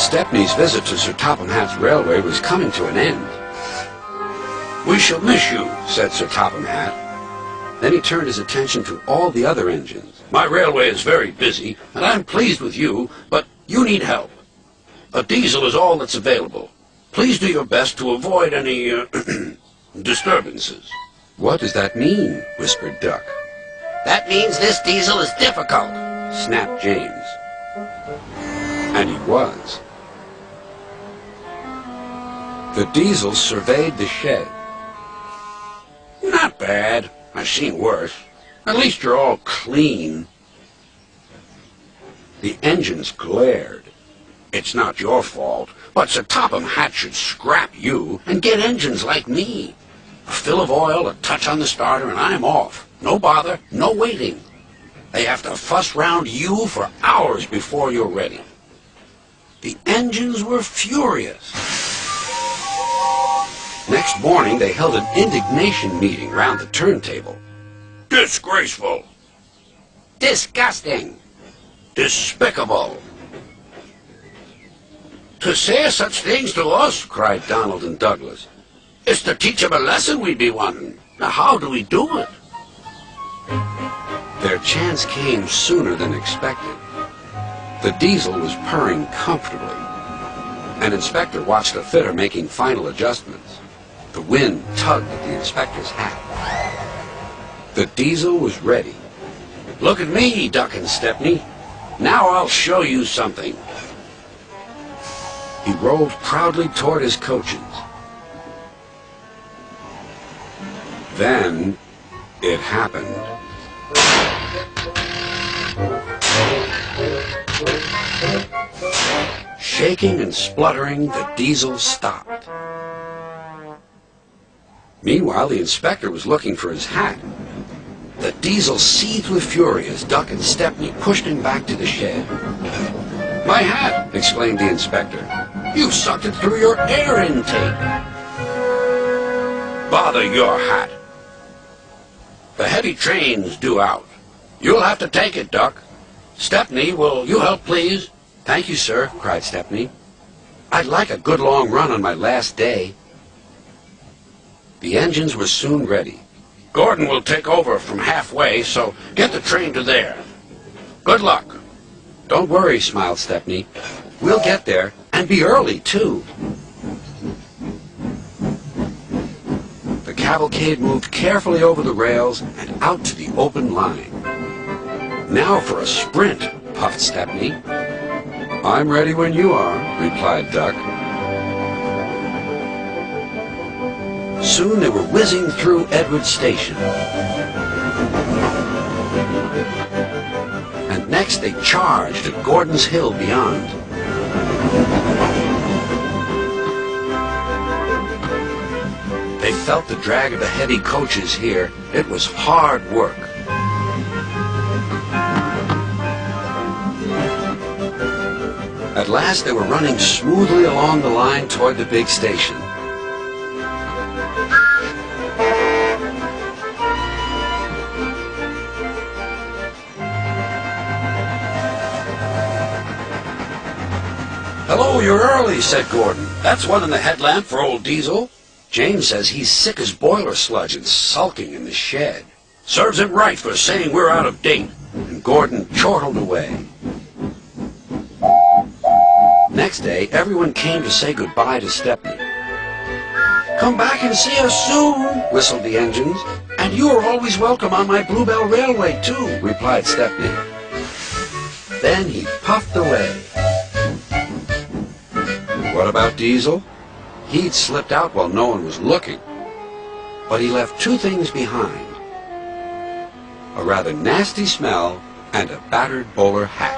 Stepney's visit to Sir Topham Hatt's railway was coming to an end. "We shall miss you," said Sir Topham Hatt. Then he turned his attention to all the other engines. "My railway is very busy, and I'm pleased with you, but you need help. A diesel is all that's available. Please do your best to avoid any, disturbances." "What does that mean?" whispered Duck. "That means this diesel is difficult," snapped James. And he was. The diesel surveyed the shed. "Not bad. I've seen worse. At least you're all clean." The engines glared. "It's not your fault, but Sir Topham Hatt should scrap you and get engines like me. A fill of oil, a touch on the starter, and I'm off. No bother, no waiting. They have to fuss round you for hours before you're ready." The engines were furious. Next morning, they held an indignation meeting round the turntable. "Disgraceful. Disgusting. Despicable. To say such things to us," cried Donald and Douglas, "is to teach them a lesson we'd be wanting. Now how do we do it?" Their chance came sooner than expected. The diesel was purring comfortably. An inspector watched a fitter making final adjustments. The wind tugged at the inspector's hat. The diesel was ready. "Look at me, Duck and Stepney. Now I'll show you something." He rolled proudly toward his coaches. Then it happened. Shaking and spluttering, the diesel stopped. Meanwhile, the inspector was looking for his hat. The diesel seethed with fury as Duck and Stepney pushed him back to the shed. "My hat!" exclaimed the inspector. "You sucked it through your air intake." "Bother your hat. The heavy train's due out. You'll have to take it, Duck. Stepney, will you help, please?" "Thank you, sir," cried Stepney. "I'd like a good long run on my last day." The engines were soon ready. "Gordon will take over from halfway, so get the train to there. Good luck." "Don't worry," smiled Stepney. "We'll get there, and be early, too." The cavalcade moved carefully over the rails and out to the open line. "Now for a sprint," puffed Stepney. "I'm ready when you are," replied Duck. Soon they were whizzing through Edward Station. And next they charged at Gordon's Hill beyond. They felt the drag of the heavy coaches here. It was hard work. At last they were running smoothly along the line toward the big station. "Hello, you're early," said Gordon. "That's one in the headlamp for old Diesel." "James says he's sick as boiler sludge and sulking in the shed." "Serves him right for saying we're out of date." And Gordon chortled away. Next day, everyone came to say goodbye to Stepney. "Come back and see us soon," whistled the engines. "And you are always welcome on my Bluebell Railway, too," replied Stepney. Then he puffed away. What about Diesel? He'd slipped out while no one was looking. But he left two things behind: a rather nasty smell and a battered bowler hat.